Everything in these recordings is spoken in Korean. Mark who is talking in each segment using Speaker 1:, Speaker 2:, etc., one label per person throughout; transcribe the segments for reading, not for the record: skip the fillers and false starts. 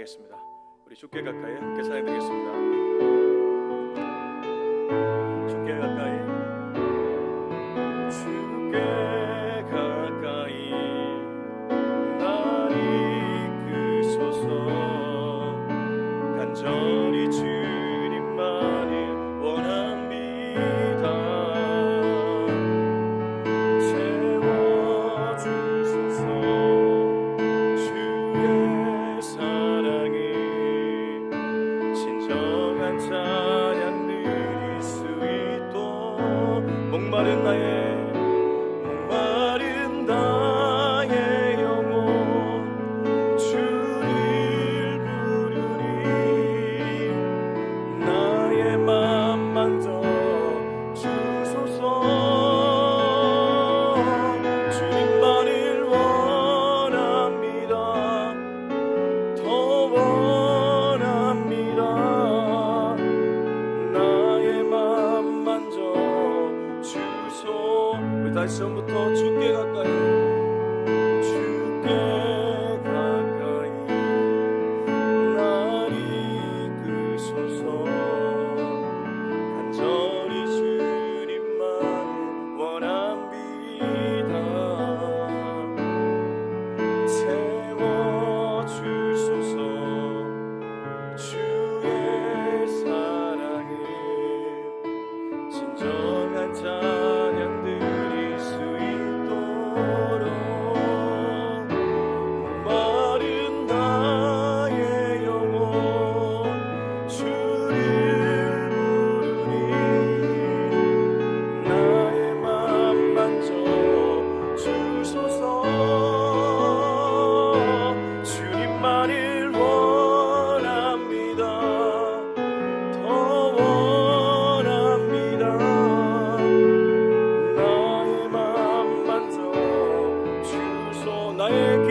Speaker 1: 찬양하겠습니다. 우리 주께 가까이 함께 찬양드리겠습니다. 주께 가까이, 주께 가까이 날 이끄소서. 간절히 주님만을 원합니다. 채워주소서. 주의 사랑을 진정한 찬양 드릴 수 있도록 목마른 나의 영혼 주를 부르니 나의 맘 만져 주소서. 주님만을 원합니다. 더 원합니다. 나의 맘 만져 주소. 우리 다시 처음부터 주께 가까이, 주께 가까이 날 이끄소서. 간절히 주님만을 원합니다. 채워주소서. 주의 사랑을 진정한 찬양 드릴 수 있도록 목마른 나의 영혼 주를 부르니 나의 맘 만져 주소서. 주님만을 원합니다. 더 원합니다. 나의 맘 만져 주소. 나의 길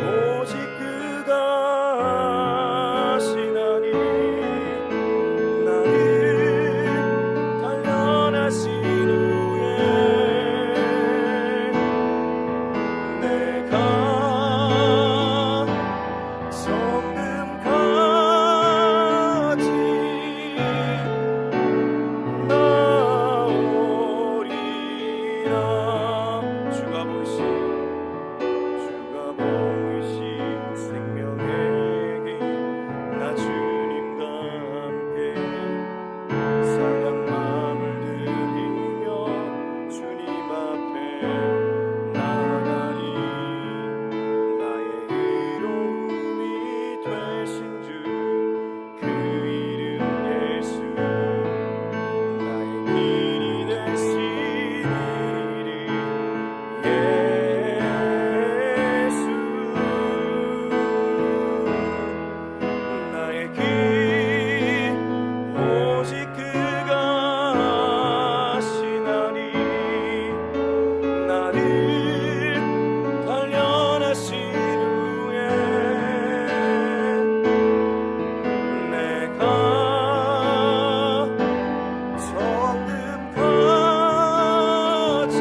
Speaker 1: 오직 그가 하시나니 나를 단련하신 후에 내가 성금까지 나오리라. 주가 보이신 생명의 길, 나 주님과 함께 상한 마음을 들이며 주님 앞에 나가리. 나의 의로움이 되신 주 그 이름 예수. 나의 길이 되신 이름 예수. 나의 길 오직 그가 하시나니 나를 단련하신 후에 내가 성금까지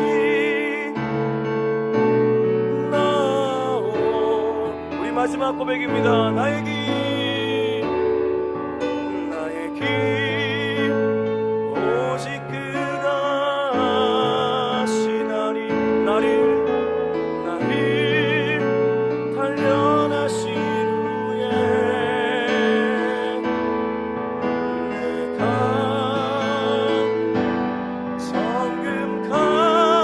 Speaker 1: 우리 마지막 고백입니다. 나의 길 오직 그가 하시나니 나를 단련하신 후에 내가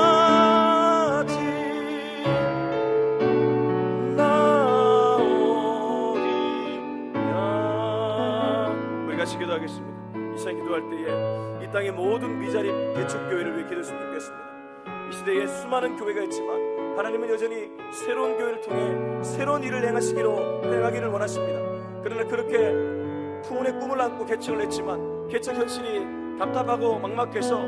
Speaker 1: 성금까지 나오리라. 우리 같이 기도하겠습니다. 이 시간 기도할 때에 이 땅의 모든 미자립 개척교회를 위해 기도했으면 좋겠습니다. 이 시대에 수많은 교회가 있지만 하나님은 여전히 새로운 교회를 통해 새로운 일을 행하기를 원하십니다. 그러나 그렇게 풍운의 꿈을 안고 개척을 했지만 개척 현실이 답답하고 막막해서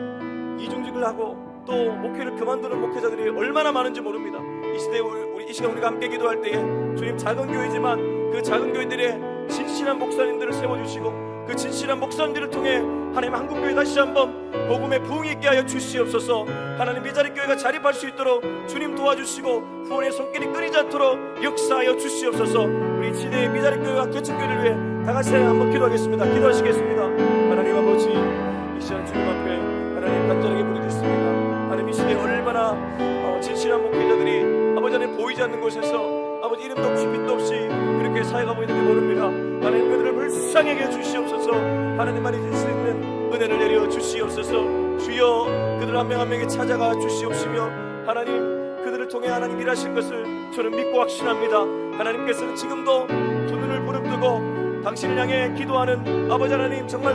Speaker 1: 이중직을 하고 또 목회를 그만두는 목회자들이 얼마나 많은지 모릅니다. 이 시대에 이 시간 우리가 함께 기도할 때에 주님 작은 교회지만 그 작은 교회들의 진실한 목사님들을 세워주시고 그 진실한 목사님들을 통해 하나님 한국교회 다시 한번 복음의 부흥이 있게 하여 주시옵소서. 하나님 이 자리 교회가 자립할 수 있도록 주님 도와주시고 후원의 손길이 끊이지 않도록 역사하여 주시옵소서. 우리 시대의 미자리 교회와 개척교회를 위해 다 같이 한번 기도하겠습니다. 기도하시겠습니다. 하나님 아버지, 이 시간 주님 앞에 하나님 간절하게 부르짖습니다. 하나님 이 시대에 얼마나 진실한 목회자들이 아버지 안에 보이지 않는 곳에서 아버지 이름도 없이 빛도 없이 그렇게 사역하고 있는지 모릅니다. 하나님 그들을 불쌍하게 해주시옵소서. 하나님만이 줄 수 있는 은혜를 내려 주시옵소서. 주여 그들 한 명 한 명에 찾아가 주시옵시며 하나님 그들을 통해 하나님 일하실 것을 저는 믿고 확신합니다. 하나님께서는 지금도 두 눈을 부릅뜨고 당신을 향해 기도하는 아버지 하나님 정말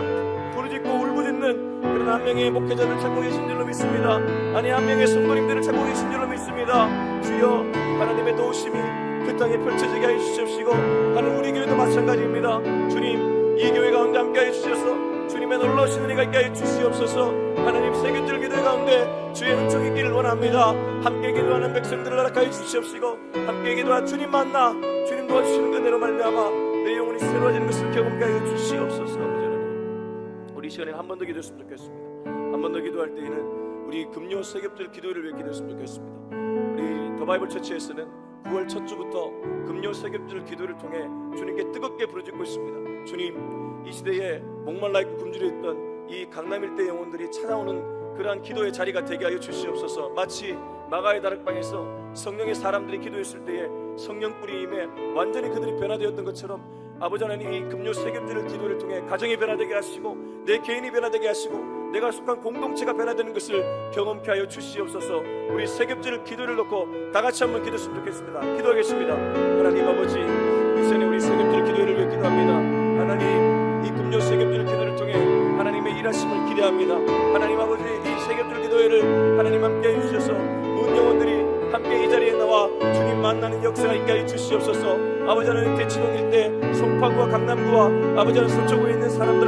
Speaker 1: 부르짖고 울부짖는 그런 한 명의 목회자를 찾고 계신 줄로 믿습니다. 아니 한 명의 성도님들을 찾고 계신 줄로 믿습니다. 주여 하나님의 도우심이 그 땅에 펼쳐지게 해주시옵시고 하나님 우리 교회도 마찬가지입니다. 주님 이 교회 가운데 함께해 주셔서 주님의 놀라우신 은혜가 있게 해 주시옵소서. 하나님 세계줄 기도 가운데 주의 은총이 있기를 원합니다. 함께 기도하는 백성들을 허락하여 주시옵시고 함께 기도한 주님 만나 주님 도와주시는 은혜로 말미암아 내 영혼이 새로워지는 것을 경험케 하여 주시옵소서. 우리 시간에 한 번 더 기도했으면 좋겠습니다. 한 번 더 기도할 때에는 우리 금요 세겹들 기도를 위해 기도했으면 좋겠습니다. 우리 더 바이블 처치에서는 9월 첫 주부터 금요 세겹들 기도를 통해 주님께 뜨겁게 부르짖고 있습니다. 주님 이 시대에 목말라 있고 굶주려 있던 이 강남 일대 영혼들이 찾아오는 그러한 기도의 자리가 되게 하여 주시옵소서. 마치 마가의 다락방에서 성령의 사람들이 기도했을 때에 성령 뿌리 임에 완전히 그들이 변화되었던 것처럼 아버지 하나님 이 금요 세겹들을 기도를 통해 가정이 변화되게 하시고 내 개인이 변화되게 하시고 내가 속한 공동체가 변화되는 것을 경험케 하여 주시옵소서. 우리 세겹들 기도를 놓고 다 같이 한번 기도했으면 좋겠습니다. 기도하겠습니다. 하나님 아버지 이 시간에 우리 세겹들 기도를 위해 기도합니다. 하나님 이 금요 세겹들 기도를 통해 하나님의 일하심을 기대합니다. 하나님 아버지 이 세겹들 기도회를 하나님 함께 해주셔서 모든 영혼들이 함께 이 자리에 나와 주님 만나는 역사가 있게 해 주시옵소서. 아버지 하나님 대치동 일대 송파구와 강남구와 아버지 하나님 서초구에 있는 사는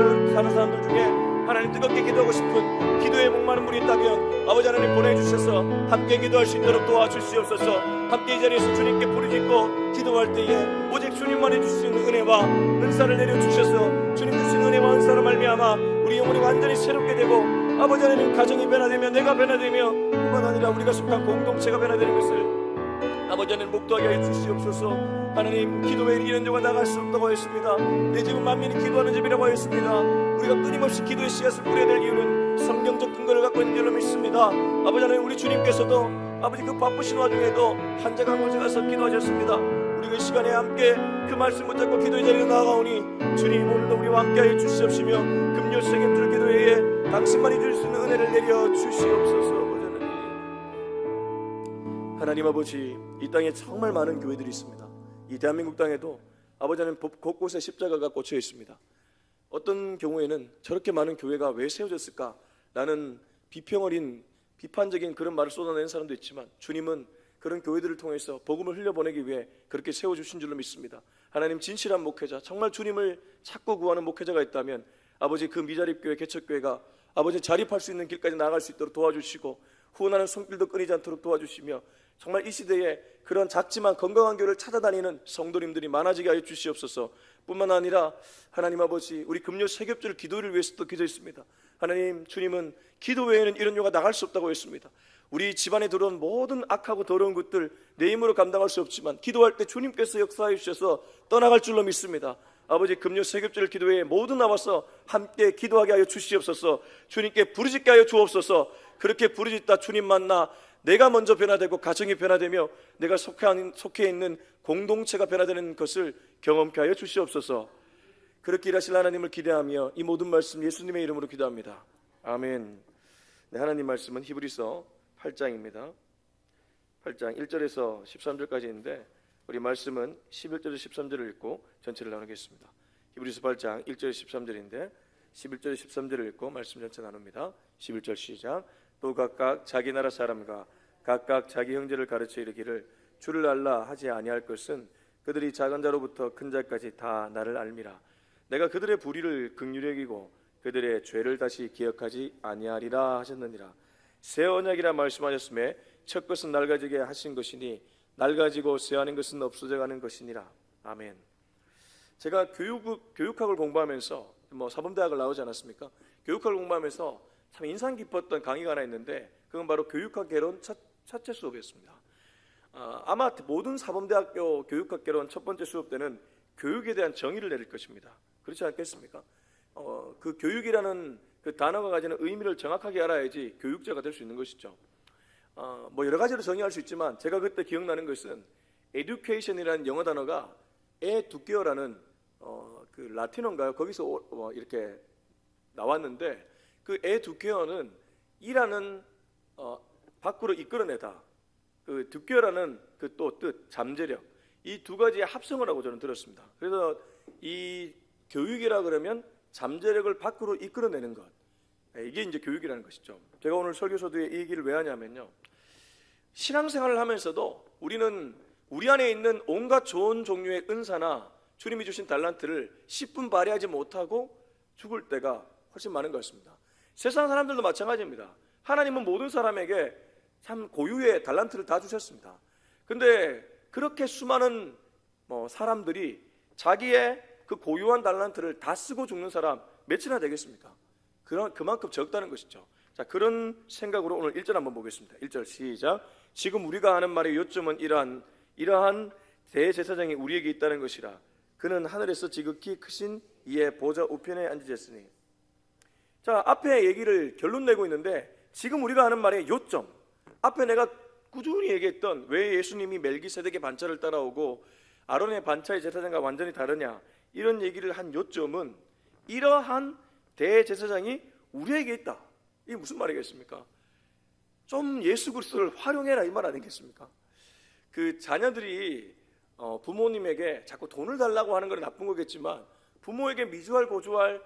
Speaker 1: 사람들 중에 하나님 뜨겁게 기도하고 싶은 기도의 목마른 분이 있다면 아버지 하나님 보내주셔서 함께 기도할 수 있도록 도와주시옵소서. 함께 이 자리에서 주님께 부르짖고 기도할 때에 오직 주님만이 주실 수 있는 은혜와 은사를 내려주셔서 주님 주신 은혜와 은사로 말미암아 우리 영혼이 완전히 새롭게 되고 아버지 하나님 가정이 변화되며 내가 변화되며 뿐만 아니라 우리가 속한 공동체가 변화되는 것을 아버지 하나님 목도하게 해 주시옵소서. 하나님 기도회에 이런 자가 나갈 수 없다고 했습니다. 내 집은 만민이 기도하는 집이라고 했습니다. 우리가 끊임없이 기도의 씨앗을 뿌려야 될 이유는 성경적 근거를 갖고 있는 줄로 믿습니다. 아버지 하나님 우리 주님께서도 아버지 그 바쁘신 와중에도 한 자가 한 곳에 가서 기도하셨습니다. 우리가 이 시간에 함께 그 말씀 붙잡고 기도의 자리에 나아가오니 주님 오늘도 우리와 함께하여 주시옵시며 금요 세겜들 기도회에 당신만이 줄 수 있는 은혜를 내려 주시옵소서. 하나님 아버지 이 땅에 정말 많은 교회들이 있습니다. 이 대한민국 땅에도 아버지 하나님 곳곳에 십자가가 꽂혀 있습니다. 어떤 경우에는 저렇게 많은 교회가 왜 세워졌을까? 라는 비평 어린 비판적인 그런 말을 쏟아내는 사람도 있지만 주님은 그런 교회들을 통해서 복음을 흘려보내기 위해 그렇게 세워주신 줄로 믿습니다. 하나님 진실한 목회자 정말 주님을 찾고 구하는 목회자가 있다면 아버지 그 미자립교회 개척교회가 아버지 자립할 수 있는 길까지 나아갈 수 있도록 도와주시고 후원하는 손길도 끊이지 않도록 도와주시며 정말 이 시대에 그런 작지만 건강한 교회를 찾아다니는 성도님들이 많아지게 하여 주시옵소서. 뿐만 아니라 하나님 아버지 우리 금요 세겹절 기도를 위해서도 기도했습니다. 하나님 주님은 기도 외에는 이런 요가 나갈 수 없다고 했습니다. 우리 집안에 들어온 모든 악하고 더러운 것들 내 힘으로 감당할 수 없지만 기도할 때 주님께서 역사해 주셔서 떠나갈 줄로 믿습니다. 아버지 금요 세겹절 기도회에 모두 나와서 함께 기도하게 하여 주시옵소서. 주님께 부르짖게 하여 주옵소서. 그렇게 부르짖다 주님 만나 내가 먼저 변화되고 가정이 변화되며 내가 속해 있는 공동체가 변화되는 것을 경험케 하여 주시옵소서. 그렇게 일하실 하나님을 기대하며 이 모든 말씀 예수님의 이름으로 기도합니다. 아멘. 네, 하나님 말씀은 히브리서 8장입니다. 8장 1절에서 13절까지 있는데 우리 말씀은 11절에서 13절을 읽고 전체를 나누겠습니다. 히브리서 8장 1절에서 13절인데 11절에서 13절을 읽고 말씀 전체 나눕니다. 11절 시작. 또 각각 자기 나라 사람과 각각 자기 형제를 가르쳐 이르기를 주를 알라 하지 아니할 것은 그들이 작은 자로부터 큰 자까지 다 나를 알미라. 내가 그들의 불의를 긍휼히 여기고 그들의 죄를 다시 기억하지 아니하리라 하셨느니라. 새 언약이라 말씀하셨음에 첫 것은 낡아지게 하신 것이니 낡아지고 쇠하는 것은 없어져 가는 것이니라. 아멘. 제가 교육학을 공부하면서 뭐 사범대학을 나오지 않았습니까? 교육학을 공부하면서 참 인상 깊었던 강의가 하나 있는데 그건 바로 교육학 개론 첫째 수업이었습니다. 아마 모든 사범대학교 교육학 개론 첫 번째 수업 때는 교육에 대한 정의를 내릴 것입니다. 그렇지 않겠습니까? 그 교육이라는 그 단어가 가지는 의미를 정확하게 알아야지 교육자가 될 수 있는 것이죠. 뭐 여러 가지로 정의할 수 있지만 제가 그때 기억나는 것은 education이라는 영어 단어가 에두케어라는 그 라틴어인가요? 거기서 이렇게 나왔는데 그 에두케어는 이라는 밖으로 이끌어내다, 그 두케어라는 그 또 뜻, 잠재력, 이 두 가지의 합성을 하고 저는 들었습니다. 그래서 이 교육이라 그러면 잠재력을 밖으로 이끌어내는 것, 이게 이제 교육이라는 것이죠. 제가 오늘 설교서도에 이 얘기를 왜 하냐면요, 신앙생활을 하면서도 우리는 우리 안에 있는 온갖 좋은 종류의 은사나 주님이 주신 달란트를 10분 발휘하지 못하고 죽을 때가 훨씬 많은 것 같습니다. 세상 사람들도 마찬가지입니다. 하나님은 모든 사람에게 참 고유의 달란트를 다 주셨습니다. 근데 그렇게 수많은 사람들이 자기의 그 고유한 달란트를 다 쓰고 죽는 사람 몇이나 되겠습니까? 그만큼 적다는 것이죠. 자, 그런 생각으로 오늘 1절 한번 보겠습니다. 1절 시작. 지금 우리가 하는 말의 요점은 이러한 대제사장이 우리에게 있다는 것이라. 그는 하늘에서 지극히 크신 이의 보좌 우편에 앉으셨으니. 자, 앞에 얘기를 결론 내고 있는데 지금 우리가 하는 말의 요점, 앞에 내가 꾸준히 얘기했던 왜 예수님이 멜기세덱의 반차를 따라오고 아론의 반차의 제사장과 완전히 다르냐, 이런 얘기를 한 요점은 이러한 대제사장이 우리에게 있다. 이게 무슨 말이겠습니까? 좀 예수 그리스도를 활용해라, 이 말 아니겠습니까? 그 자녀들이 부모님에게 자꾸 돈을 달라고 하는 건 나쁜 거겠지만 부모에게 미주알 고주알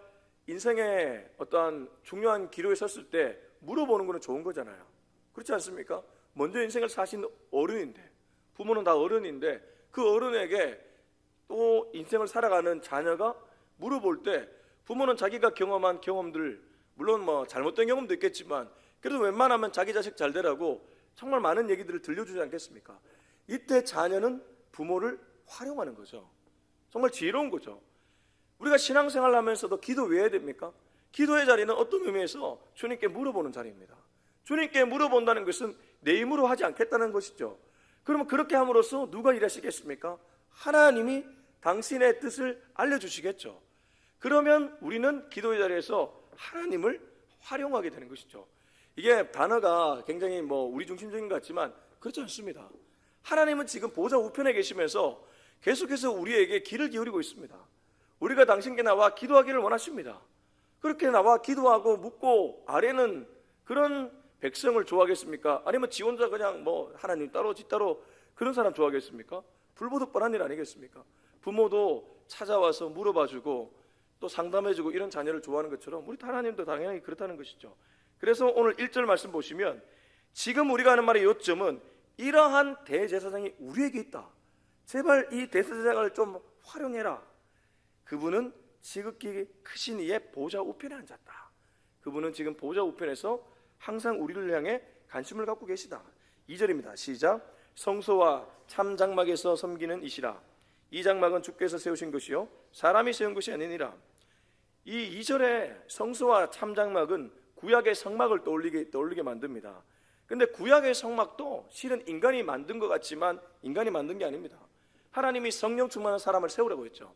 Speaker 1: 인생의 어떠한 중요한 기로에 섰을 때 물어보는 거는 좋은 거잖아요. 그렇지 않습니까? 먼저 인생을 사신 어른인데, 부모는 다 어른인데 그 어른에게 또 인생을 살아가는 자녀가 물어볼 때 부모는 자기가 경험한 경험들, 물론 뭐 잘못된 경험도 있겠지만 그래도 웬만하면 자기 자식 잘 되라고 정말 많은 얘기들을 들려주지 않겠습니까? 이때 자녀는 부모를 활용하는 거죠. 정말 지혜로운 거죠. 우리가 신앙생활을 하면서도 기도 왜 해야 됩니까? 기도의 자리는 어떤 의미에서 주님께 물어보는 자리입니다. 주님께 물어본다는 것은 내 힘으로 하지 않겠다는 것이죠. 그러면 그렇게 함으로써 누가 일하시겠습니까? 하나님이 당신의 뜻을 알려주시겠죠. 그러면 우리는 기도의 자리에서 하나님을 활용하게 되는 것이죠. 이게 단어가 굉장히 우리 중심적인 것 같지만 그렇지 않습니다. 하나님은 지금 보좌 우편에 계시면서 계속해서 우리에게 귀를 기울이고 있습니다. 우리가 당신께 나와 기도하기를 원하십니다. 그렇게 나와 기도하고 묻고 아뢰는 그런 백성을 좋아하겠습니까? 아니면 지 혼자 그냥 하나님 따로 지 따로 그런 사람 좋아하겠습니까? 불보듯 뻔한 일 아니겠습니까? 부모도 찾아와서 물어봐주고 또 상담해주고 이런 자녀를 좋아하는 것처럼 우리 하나님도 당연히 그렇다는 것이죠. 그래서 오늘 1절 말씀 보시면 지금 우리가 하는 말의 요점은 이러한 대제사장이 우리에게 있다. 제발 이 대제사장을 좀 활용해라. 그분은 지극히 크신 이의 보좌 우편에 앉았다. 그분은 지금 보좌 우편에서 항상 우리를 향해 관심을 갖고 계시다. 2절입니다. 시작. 성소와 참 장막에서 섬기는 이시라. 이 장막은 주께서 세우신 것이요 사람이 세운 것이 아니니라. 이 2절의 성소와 참 장막은 구약의 성막을 떠올리게 만듭니다. 근데 구약의 성막도 실은 인간이 만든 것 같지만 인간이 만든 게 아닙니다. 하나님이 성령 충만한 사람을 세우라고 했죠.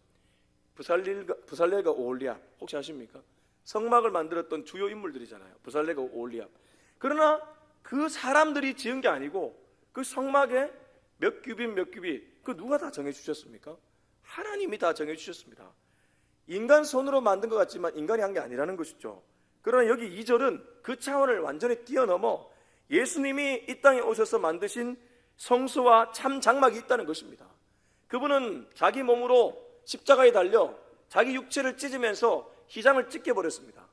Speaker 1: 부살렐과 오홀리압 혹시 아십니까? 성막을 만들었던 주요 인물들이잖아요. 부살렐과 오홀리압. 그러나 그 사람들이 지은 게 아니고 그 성막에 몇 규빗 그 누가 다 정해주셨습니까? 하나님이 다 정해주셨습니다. 인간 손으로 만든 것 같지만 인간이 한 게 아니라는 것이죠. 그러나 여기 2절은 그 차원을 완전히 뛰어넘어 예수님이 이 땅에 오셔서 만드신 성소와 참 장막이 있다는 것입니다. 그분은 자기 몸으로 십자가에 달려 자기 육체를 찢으면서 희장을 찢겨버렸습니다.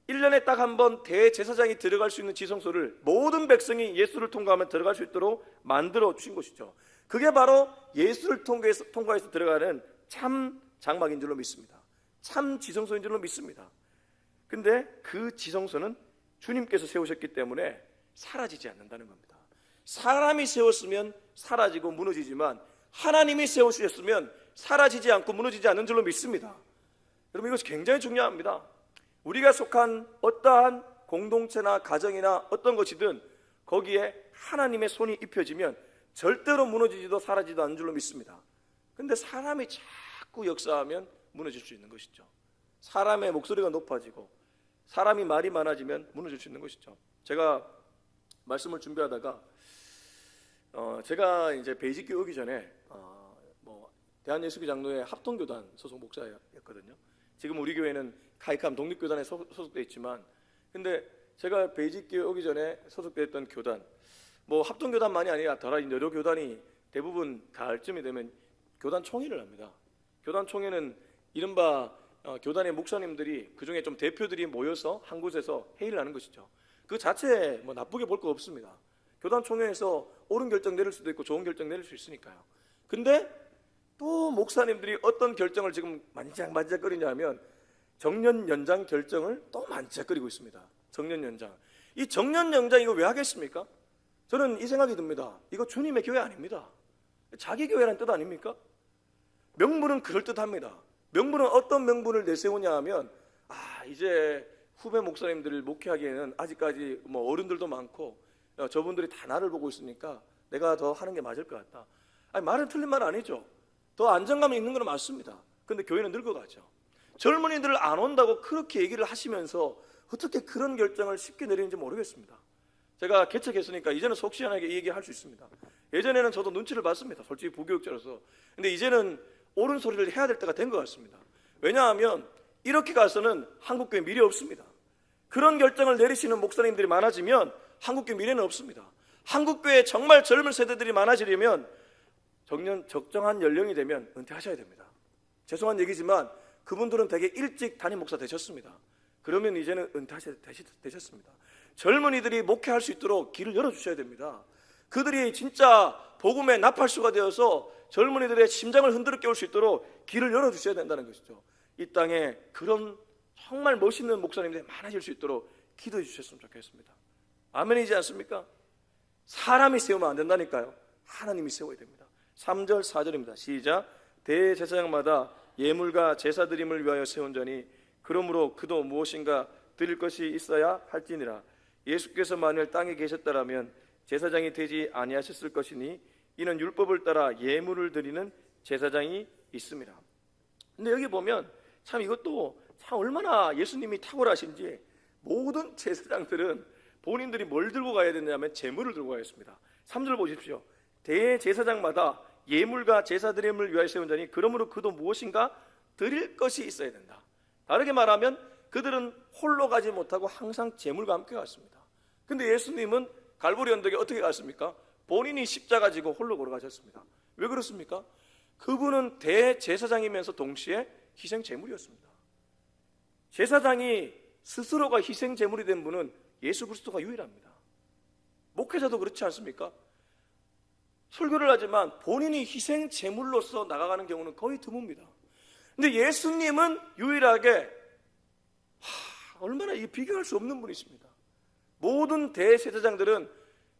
Speaker 1: 1년에 딱 한 번 대제사장이 들어갈 수 있는 지성소를 모든 백성이 예수를 통과하면 들어갈 수 있도록 만들어 주신 것이죠. 그게 바로 예수를 통과해서 들어가는 참 장막인 줄로 믿습니다. 참 지성소인 줄로 믿습니다. 근데 그 지성소는 주님께서 세우셨기 때문에 사라지지 않는다는 겁니다. 사람이 세웠으면 사라지고 무너지지만 하나님이 세우셨으면 사라지지 않고 무너지지 않는 줄로 믿습니다. 여러분, 이것이 굉장히 중요합니다. 우리가 속한 어떠한 공동체나 가정이나 어떤 것이든 거기에 하나님의 손이 입혀지면 절대로 무너지지도 사라지도 않는 줄로 믿습니다. 근데 사람이 자꾸 역사하면 무너질 수 있는 것이죠. 사람의 목소리가 높아지고 사람이 말이 많아지면 무너질 수 있는 것이죠. 제가 말씀을 준비하다가 제가 이제 베이직교회 오기 전에 대한예수교장로회 합동교단 소속 목사였거든요. 지금 우리 교회는 카이캄 독립교단에 소속되어 있지만, 근데 제가 베이직교회 오기 전에 소속되었던 교단, 합동교단만이 아니라 다른 여러 교단이 대부분 가을쯤이 되면 교단 총회를 합니다. 교단 총회는 이른바 교단의 목사님들이, 그중에 좀 대표들이 모여서 한 곳에서 회의를 하는 것이죠. 그 자체에 나쁘게 볼 거 없습니다. 교단 총회에서 옳은 결정 내릴 수도 있고 좋은 결정 내릴 수 있으니까요. 근데 또 목사님들이 어떤 결정을 지금 만지작거리냐 하면 정년 연장 결정을 또 만지작거리고 있습니다. 정년 연장. 이 정년 연장 이거 왜 하겠습니까? 저는 이 생각이 듭니다. 이거 주님의 교회 아닙니다. 자기 교회라는 뜻 아닙니까? 명분은 그럴듯합니다. 명분은 어떤 명분을 내세우냐 하면 이제 후배 목사님들을 목회하기에는 아직까지 어른들도 많고 저분들이 다 나를 보고 있으니까 내가 더 하는 게 맞을 것 같다. 말은 틀린 말 아니죠. 더 안정감이 있는 건 맞습니다. 근데 교회는 늙어가죠. 젊은이들 안 온다고 그렇게 얘기를 하시면서 어떻게 그런 결정을 쉽게 내리는지 모르겠습니다. 제가 개척했으니까 이제는 속 시원하게 이 얘기할 수 있습니다. 예전에는 저도 눈치를 봤습니다. 솔직히 부교육자로서. 근데 이제는 옳은 소리를 해야 될 때가 된 것 같습니다. 왜냐하면 이렇게 가서는 한국교회 미래 없습니다. 그런 결정을 내리시는 목사님들이 많아지면 한국교회 미래는 없습니다. 한국교회에 정말 젊은 세대들이 많아지려면 적정한 연령이 되면 은퇴하셔야 됩니다. 죄송한 얘기지만 그분들은 되게 일찍 담임 목사 되셨습니다. 그러면 이제는 은퇴하셨습니다. 젊은이들이 목회할 수 있도록 길을 열어주셔야 됩니다. 그들이 진짜 복음의 나팔수가 되어서 젊은이들의 심장을 흔들어 깨울 수 있도록 길을 열어주셔야 된다는 것이죠. 이 땅에 그런 정말 멋있는 목사님들이 많아질 수 있도록 기도해 주셨으면 좋겠습니다. 아멘이지 않습니까? 사람이 세우면 안 된다니까요. 하나님이 세워야 됩니다. 3절 4절입니다. 시작. 대제사장마다 예물과 제사드림을 위하여 세운 자니 그러므로 그도 무엇인가 드릴 것이 있어야 할지니라. 예수께서 만일 땅에 계셨다라면 제사장이 되지 아니하셨을 것이니 이는 율법을 따라 예물을 드리는 제사장이 있습니다. 근데 여기 보면 참 이것도 참 얼마나 예수님이 탁월하신지, 모든 제사장들은 본인들이 뭘 들고 가야 되냐면 제물을 들고 가야 했습니다. 3절 보십시오. 대제사장마다 예물과 제사드림을 위하여 세운 자니 그러므로 그도 무엇인가 드릴 것이 있어야 된다. 다르게 말하면 그들은 홀로 가지 못하고 항상 제물과 함께 갔습니다. 근데 예수님은 갈보리 언덕에 어떻게 갔습니까? 본인이 십자가 지고 홀로 걸어가셨습니다. 왜 그렇습니까? 그분은 대제사장이면서 동시에 희생 제물이었습니다. 제사장이 스스로가 희생 제물이 된 분은 예수 그리스도가 유일합니다. 목회자도 그렇지 않습니까? 설교를 하지만 본인이 희생 제물로서 나가가는 경우는 거의 드뭅니다. 근데 예수님은 유일하게 얼마나 비교할 수 없는 분이십니다. 모든 대제사장들은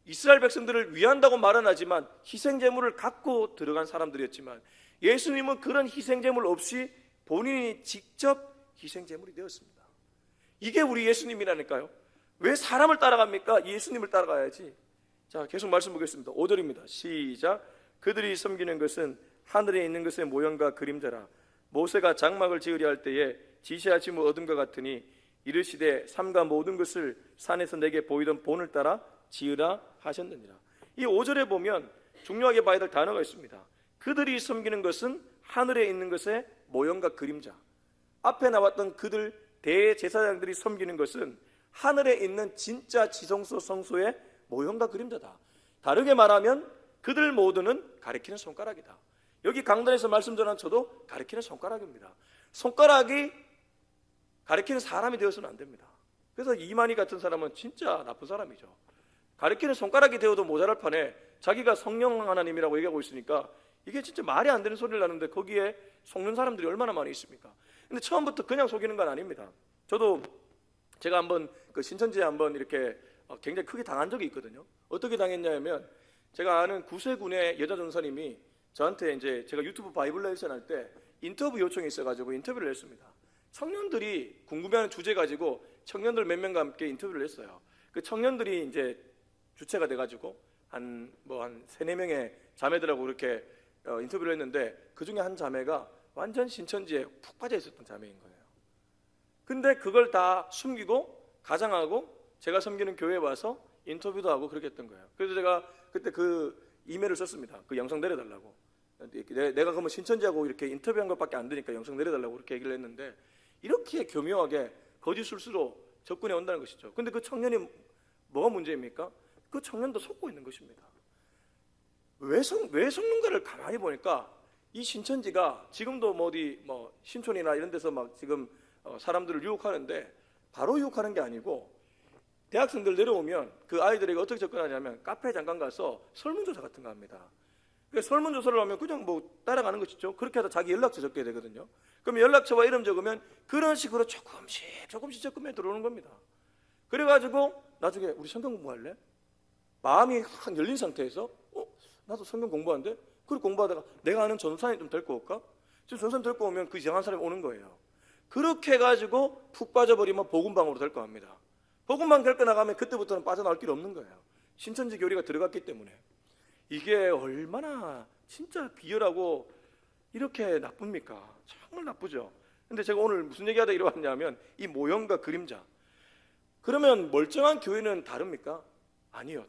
Speaker 1: 이스라엘 백성들을 위한다고 말은 하지만 희생 제물을 갖고 들어간 사람들이었지만 예수님은 그런 희생 제물 없이 본인이 직접 희생 제물이 되었습니다. 이게 우리 예수님이라니까요. 왜 사람을 따라갑니까? 예수님을 따라가야지. 자, 계속 말씀 보겠습니다. 5절입니다. 시작. 그들이 섬기는 것은 하늘에 있는 것의 모형과 그림자라. 모세가 장막을 지으려 할 때에 지시하심을 얻은 것 같으니 이르시되 삼가 모든 것을 산에서 내게 보이던 본을 따라 지으라 하셨느니라. 이 5절에 보면 중요하게 봐야 될 단어가 있습니다. 그들이 섬기는 것은 하늘에 있는 것의 모형과 그림자. 앞에 나왔던 그들 대제사장들이 섬기는 것은 하늘에 있는 진짜 지성소 성소의 모형과 그림자다. 다르게 말하면 그들 모두는 가리키는 손가락이다. 여기 강단에서 말씀 전한 저도 가리키는 손가락입니다. 손가락이 가리키는 사람이 되어서는 안 됩니다. 그래서 이만희 같은 사람은 진짜 나쁜 사람이죠. 가리키는 손가락이 되어도 모자랄 판에 자기가 성령 하나님이라고 얘기하고 있으니까 이게 진짜 말이 안 되는 소리를 하는데 거기에 속는 사람들이 얼마나 많이 있습니까? 근데 처음부터 그냥 속이는 건 아닙니다. 저도 제가 한번 그 신천지에 한번 이렇게 굉장히 크게 당한 적이 있거든요. 어떻게 당했냐면 제가 아는 구세군의 여자 전사님이 저한테 이제 제가 유튜브 바이블 레슨 할 때 인터뷰 요청이 있어가지고 인터뷰를 했습니다. 청년들이 궁금해하는 주제 가지고 청년들 몇 명과 함께 인터뷰를 했어요. 그 청년들이 이제 주체가 돼가지고 한 3-4명의 자매들하고 그렇게 인터뷰를 했는데, 그 중에 한 자매가 완전 신천지에 푹 빠져 있었던 자매인 거예요. 근데 그걸 다 숨기고 가장하고 제가 섬기는 교회에 와서 인터뷰도 하고 그렇게 했던 거예요. 그래서 제가 그때 그 이메일을 썼습니다. 그 영상 내려달라고. 내가 그러면 신천지하고 이렇게 인터뷰한 것밖에 안 되니까 영상 내려달라고 그렇게 얘기를 했는데, 이렇게 교묘하게 거짓 술수로 접근해 온다는 것이죠. 근데 그 청년이 뭐가 문제입니까? 그 청년도 속고 있는 것입니다. 왜 속는가를 가만히 보니까 이 신천지가 지금도 어디 신촌이나 이런 데서 막 지금 사람들을 유혹하는데, 바로 유혹하는 게 아니고 대학생들 내려오면 그 아이들에게 어떻게 접근하냐면 카페 잠깐 가서 설문조사 같은 거 합니다. 설문조사를 하면 그냥 따라가는 것이죠. 그렇게 하다 자기 연락처 적게 되거든요. 그럼 연락처와 이름 적으면 그런 식으로 조금씩 접근해 들어오는 겁니다. 그래가지고 나중에 우리 성경 공부할래? 마음이 확 열린 상태에서 나도 성경 공부하는데? 그리고 공부하다가 내가 아는 전도사님 좀 데리고 올까? 지금 전도사님 데리고 오면 그 이상한 사람이 오는 거예요. 그렇게 해가지고 푹 빠져버리면 복음방으로 데리고 갑니다. 복음방 데리고 나가면 그때부터는 빠져나올 길이 없는 거예요. 신천지 교리가 들어갔기 때문에. 이게 얼마나 진짜 비열하고 이렇게 나쁩니까? 정말 나쁘죠. 근데 제가 오늘 무슨 얘기하다 이러왔냐면 이 모형과 그림자. 그러면 멀쩡한 교회는 다릅니까? 아니요.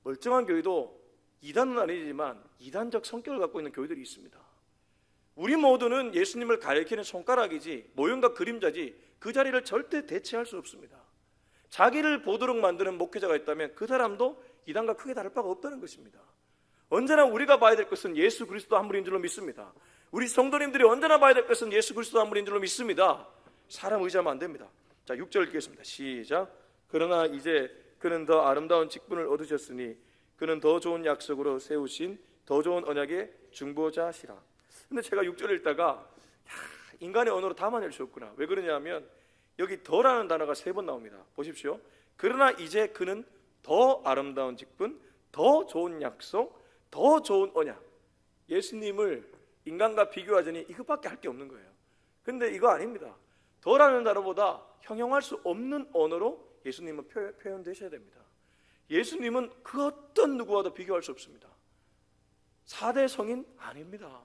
Speaker 1: 멀쩡한 교회도 이단은 아니지만 이단적 성격을 갖고 있는 교회들이 있습니다. 우리 모두는 예수님을 가리키는 손가락이지 모형과 그림자지 그 자리를 절대 대체할 수 없습니다. 자기를 보도록 만드는 목회자가 있다면 그 사람도 이단과 크게 다를 바가 없다는 것입니다. 언제나 우리가 봐야 될 것은 예수 그리스도 한 분인 줄로 믿습니다. 우리 성도님들이 언제나 봐야 될 것은 예수 그리스도 한 분인 줄로 믿습니다. 사람 의지하면 안 됩니다. 자, 6절 읽겠습니다. 시작. 그러나 이제 그는 더 아름다운 직분을 얻으셨으니 그는 더 좋은 약속으로 세우신 더 좋은 언약의 중보자시라. 근데 제가 6절 읽다가 인간의 언어로 담아낼 수 없구나. 왜 그러냐면 여기 더라는 단어가 3번 나옵니다. 보십시오. 그러나 이제 그는 더 아름다운 직분, 더 좋은 약속, 더 좋은 언약. 예수님을 인간과 비교하자니 이것밖에 할 게 없는 거예요. 근데 이거 아닙니다. 더라는 단어보다 형용할 수 없는 언어로 예수님은 표현되셔야 됩니다. 예수님은 그 어떤 누구와도 비교할 수 없습니다. 4대 성인 아닙니다.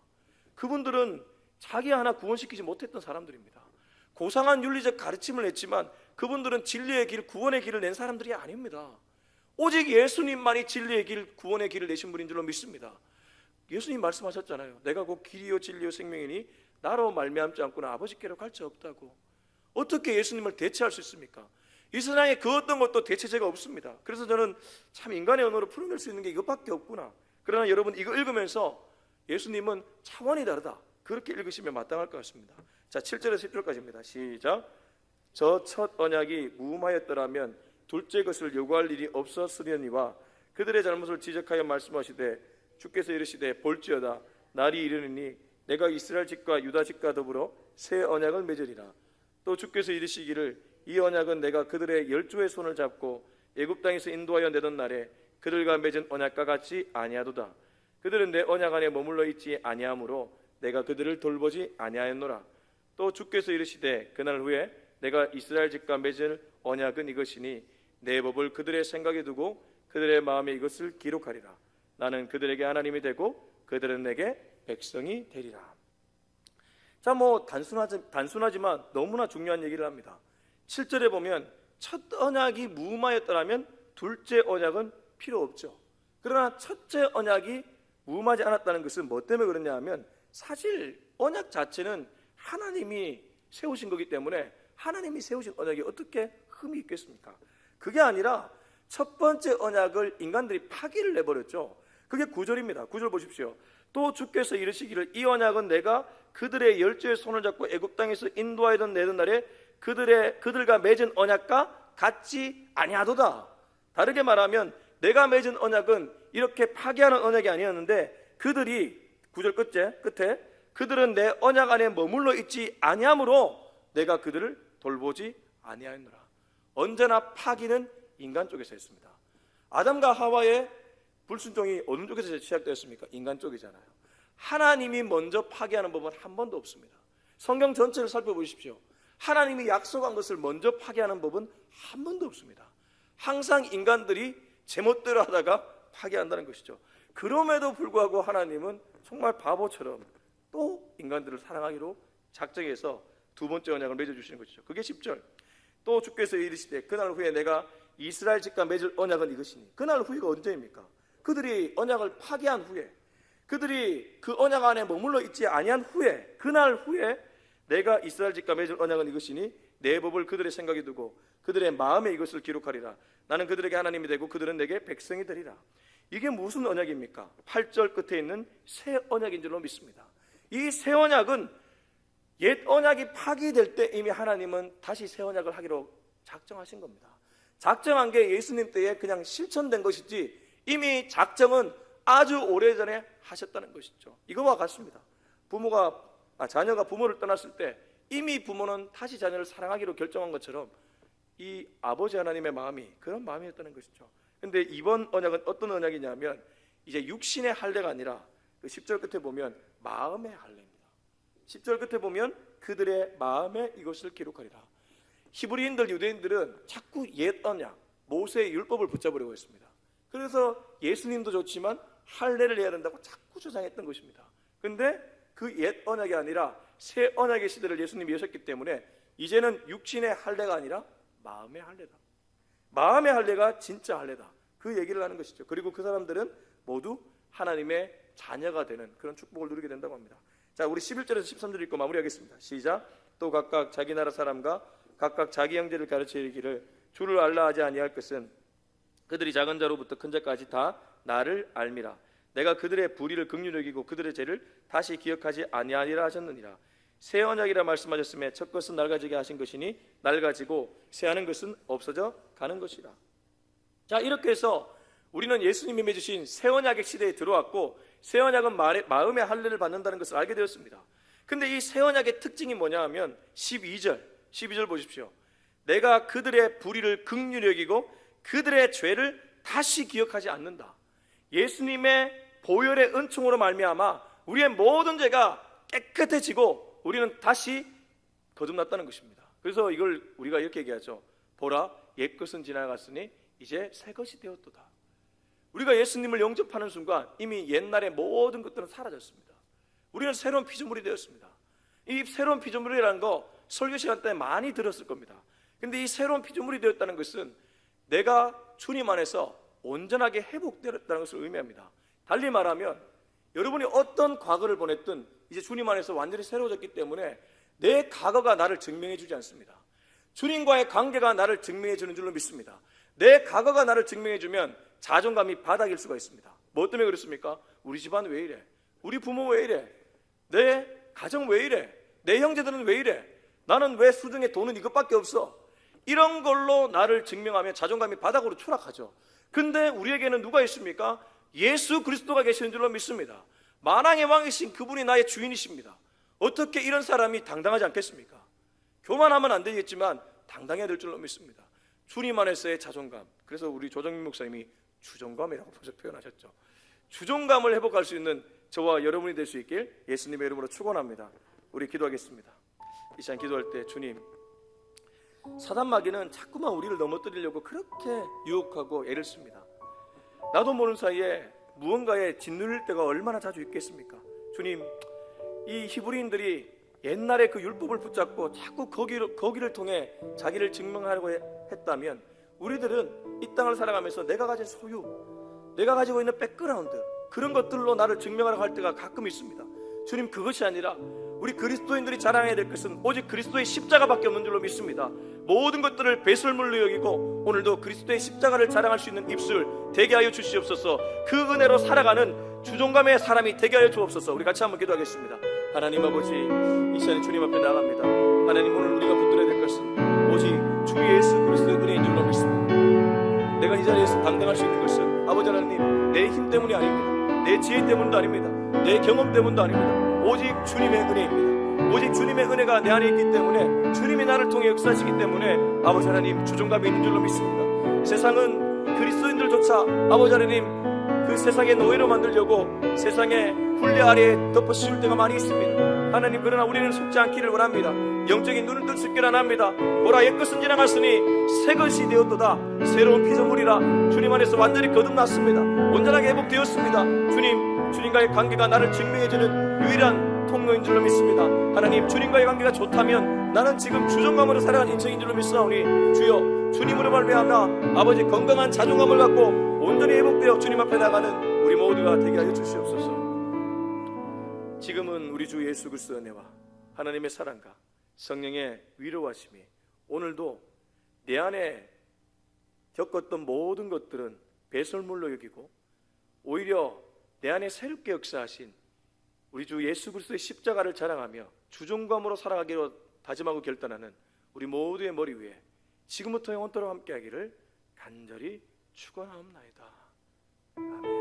Speaker 1: 그분들은 자기 하나 구원시키지 못했던 사람들입니다. 고상한 윤리적 가르침을 했지만 그분들은 진리의 길, 구원의 길을 낸 사람들이 아닙니다. 오직 예수님만이 진리의 길, 구원의 길을 내신 분인 줄로 믿습니다. 예수님 말씀하셨잖아요. 내가 곧 길이요 진리요 생명이니 나로 말미암지 않고는 아버지께로 갈 수 없다고. 어떻게 예수님을 대체할 수 있습니까? 이 세상에 그 어떤 것도 대체제가 없습니다. 그래서 저는 참 인간의 언어로 풀어낼 수 있는 게 이것밖에 없구나. 그러나 여러분 이거 읽으면서 예수님은 차원이 다르다. 그렇게 읽으시면 마땅할 것 같습니다. 자, 7절에서 10절까지입니다. 시작. 저 첫 언약이 무음하였더라면 둘째 것을 요구할 일이 없었으려니와 그들의 잘못을 지적하여 말씀하시되 주께서 이르시되 볼지어다 날이 이르느니 내가 이스라엘 집과 유다 집과 더불어 새 언약을 맺으리라. 또 주께서 이르시기를 이 언약은 내가 그들의 열조의 손을 잡고 애굽 땅에서 인도하여 내던 날에 그들과 맺은 언약과 같이 아니하도다. 그들은 내 언약 안에 머물러 있지 아니하므로 내가 그들을 돌보지 아니하였노라. 또 주께서 이르시되 그날 후에 내가 이스라엘 집과 맺을 언약은 이것이니 내 법을 그들의 생각에 두고 그들의 마음에 이것을 기록하리라. 나는 그들에게 하나님이 되고 그들은 내게 백성이 되리라. 자, 단순하지만 너무나 중요한 얘기를 합니다. 7절에 보면 첫 언약이 무음하였더라면 둘째 언약은 필요 없죠. 그러나 첫째 언약이 무음하지 않았다는 것은 뭐 때문에 그러냐 하면 사실 언약 자체는 하나님이 세우신 거기 때문에 하나님이 세우신 언약이 어떻게 흠이 있겠습니까? 그게 아니라 첫 번째 언약을 인간들이 파기를 내버렸죠. 그게 9절입니다. 9절 보십시오. 또 주께서 이르시기를 이 언약은 내가 그들의 열조의 손을 잡고 애굽 땅에서 인도하여던 내던 날에 그들과 맺은 언약과 같지 아니하도다. 다르게 말하면 내가 맺은 언약은 이렇게 파기하는 언약이 아니었는데 그들이 9절 끝에 그들은 내 언약 안에 머물러 있지 아니하므로 내가 그들을 돌보지 아니하였노라. 언제나 파기는 인간 쪽에서 했습니다. 아담과 하와의 불순종이 어느 쪽에서 시작되었습니까? 인간 쪽이잖아요. 하나님이 먼저 파기하는 법은 한 번도 없습니다. 성경 전체를 살펴보십시오. 하나님이 약속한 것을 먼저 파괴하는 법은 한 번도 없습니다. 항상 인간들이 제멋대로 하다가 파괴한다는 것이죠. 그럼에도 불구하고 하나님은 정말 바보처럼 또 인간들을 사랑하기로 작정해서 두 번째 언약을 맺어주시는 것이죠. 그게 10절. 또 주께서 이르시되 그날 후에 내가 이스라엘 집과 맺을 언약은 이것이니. 그날 후에가 언제입니까? 그들이 언약을 파괴한 후에, 그들이 그 언약 안에 머물러 있지 아니한 후에, 그날 후에 내가 이스라엘 집과 맺을 언약은 이것이니 내 법을 그들의 생각에 두고 그들의 마음에 이것을 기록하리라. 나는 그들에게 하나님이 되고 그들은 내게 백성이 되리라. 이게 무슨 언약입니까? 8절 끝에 있는 새 언약인 줄로 믿습니다. 이 새 언약은 옛 언약이 파기될 때 이미 하나님은 다시 새 언약을 하기로 작정하신 겁니다. 작정한 게 예수님 때에 그냥 실천된 것이지 이미 작정은 아주 오래전에 하셨다는 것이죠. 이거와 같습니다. 자녀가 부모를 떠났을 때 이미 부모는 다시 자녀를 사랑하기로 결정한 것처럼 이 아버지 하나님의 마음이 그런 마음이었다는 것이죠. 근데 이번 언약은 어떤 언약이냐면 이제 육신의 할례가 아니라 그 10절 끝에 보면 마음의 할례입니다. 10절 끝에 보면 그들의 마음에 이것을 기록하리라. 히브리인들, 유대인들은 자꾸 옛 언약, 모세의 율법을 붙잡으려고 했습니다. 그래서 예수님도 좋지만 할례를 해야 된다고 자꾸 주장했던 것입니다. 근데 그 옛 언약이 아니라 새 언약의 시대를 예수님이 여셨기 때문에 이제는 육신의 할례가 아니라 마음의 할례다. 마음의 할례가 진짜 할례다. 그 얘기를 하는 것이죠. 그리고 그 사람들은 모두 하나님의 자녀가 되는 그런 축복을 누리게 된다고 합니다. 자, 우리 11절에서 13절 읽고 마무리하겠습니다. 시작. 또 각각 자기 나라 사람과 각각 자기 형제를 가르쳐 이르기를 주를 알라 하지 아니할 것은 그들이 작은 자로부터 큰 자까지 다 나를 알미라. 내가 그들의 불의를 긍휼히 여기고 그들의 죄를 다시 기억하지 아니하리라 하셨느니라. 새 언약이라 말씀하셨음에 첫 것은 낡아지게 하신 것이니 낡아지고 새하는 것은 없어져 가는 것이라. 자, 이렇게 해서 우리는 예수님이 맺으신 새 언약의 시대에 들어왔고 새 언약은 마음의 할례를 받는다는 것을 알게 되었습니다. 근데 이 새 언약의 특징이 뭐냐 하면 12절 보십시오. 내가 그들의 불의를 긍휼히 여기고 그들의 죄를 다시 기억하지 않는다. 예수님의 보혈의 은총으로 말미암아 우리의 모든 죄가 깨끗해지고 우리는 다시 거듭났다는 것입니다. 그래서 이걸 우리가 이렇게 얘기하죠. 보라, 옛것은 지나갔으니 이제 새 것이 되었도다. 우리가 예수님을 영접하는 순간 이미 옛날의 모든 것들은 사라졌습니다. 우리는 새로운 피조물이 되었습니다. 이 새로운 피조물이라는 거 설교 시간 때 많이 들었을 겁니다. 근데 이 새로운 피조물이 되었다는 것은 내가 주님 안에서 온전하게 회복되었다는 것을 의미합니다. 달리 말하면 여러분이 어떤 과거를 보냈든 이제 주님 안에서 완전히 새로워졌기 때문에 내 과거가 나를 증명해 주지 않습니다. 주님과의 관계가 나를 증명해 주는 줄로 믿습니다. 내 과거가 나를 증명해 주면 자존감이 바닥일 수가 있습니다. 뭐 때문에 그렇습니까? 우리 집안 왜 이래? 우리 부모 왜 이래? 내 가정 왜 이래? 내 형제들은 왜 이래? 나는 왜 수중에 돈은 이것밖에 없어? 이런 걸로 나를 증명하면 자존감이 바닥으로 추락하죠. 근데 우리에게는 누가 있습니까? 예수 그리스도가 계시는 줄로 믿습니다. 만왕의 왕이신 그분이 나의 주인이십니다. 어떻게 이런 사람이 당당하지 않겠습니까? 교만하면 안 되겠지만 당당해야 될 줄로 믿습니다. 주님 안에서의 자존감. 그래서 우리 조정민 목사님이 주존감이라고 표현하셨죠. 주존감을 회복할 수 있는 저와 여러분이 될 수 있길 예수님의 이름으로 축원합니다. 우리 기도하겠습니다. 이 시간 기도할 때 주님, 사단 마귀는 자꾸만 우리를 넘어뜨리려고 그렇게 유혹하고 애를 씁니다. 나도 모르는 사이에 무언가에 짓눌릴 때가 얼마나 자주 있겠습니까? 주님, 이 히브리인들이 옛날에 그 율법을 붙잡고 자꾸 거기를 통해 자기를 증명하려고 했다면 우리들은 이 땅을 살아가면서 내가 가진 소유, 내가 가지고 있는 백그라운드, 그런 것들로 나를 증명하려고 할 때가 가끔 있습니다. 주님, 그것이 아니라 우리 그리스도인들이 자랑해야 될 것은 오직 그리스도의 십자가밖에 없는 줄로 믿습니다. 모든 것들을 배설물로 여기고 오늘도 그리스도의 십자가를 자랑할 수 있는 입술 되게 하여 주시옵소서. 그 은혜로 살아가는 주존감의 사람이 되게 하여 주옵소서. 우리 같이 한번 기도하겠습니다. 하나님 아버지, 이 시간에 주님 앞에 나갑니다. 하나님, 오늘 우리가 붙들어야 될 것은 오직 주 예수 그리스도의 은혜인 줄로 믿습니다. 내가 이 자리에서 당당할 수 있는 것은 아버지 하나님, 내 힘 때문이 아닙니다. 내 지혜 때문도 아닙니다. 내 경험 때문도 아닙니다. 오직 주님의 은혜입니다. 오직 주님의 은혜가 내 안에 있기 때문에, 주님이 나를 통해 역사하시기 때문에 아버지 하나님, 주존감이 있는 줄로 믿습니다. 세상은 그리스도인들조차 아버지 하나님, 그 세상의 노예로 만들려고 세상의 훈례 아래에 덮어 씌울 때가 많이 있습니다. 하나님, 그러나 우리는 속지 않기를 원합니다. 영적인 눈을 뜰 수 있기를 원합니다. 보라, 옛것은 지나갔으니 새것이 되었도다. 새로운 피조물이라. 주님 안에서 완전히 거듭났습니다. 온전하게 회복되었습니다. 주님과의 관계가 나를 증명해주는 유일한 통로인 줄로 믿습니다. 하나님, 주님과의 관계가 좋다면 나는 지금 주정감으로 살아가는 인생인 줄로 믿사오니 주여, 주님으로 말미암아 아버지 건강한 자존감을 갖고 온전히 회복되어 주님 앞에 나가는 우리 모두가 되게 하여 주시옵소서. 지금은 우리 주 예수 그리스도의 은혜와 하나님의 사랑과 성령의 위로하심이 오늘도 내 안에 겪었던 모든 것들은 배설물로 여기고 오히려 내 안에 새롭게 역사하신 우리 주 예수 그리스도의 십자가를 자랑하며 주종감으로 살아가기로 다짐하고 결단하는 우리 모두의 머리 위에 지금부터 영원토록 함께하기를 간절히 축원하옵나이다. 아멘.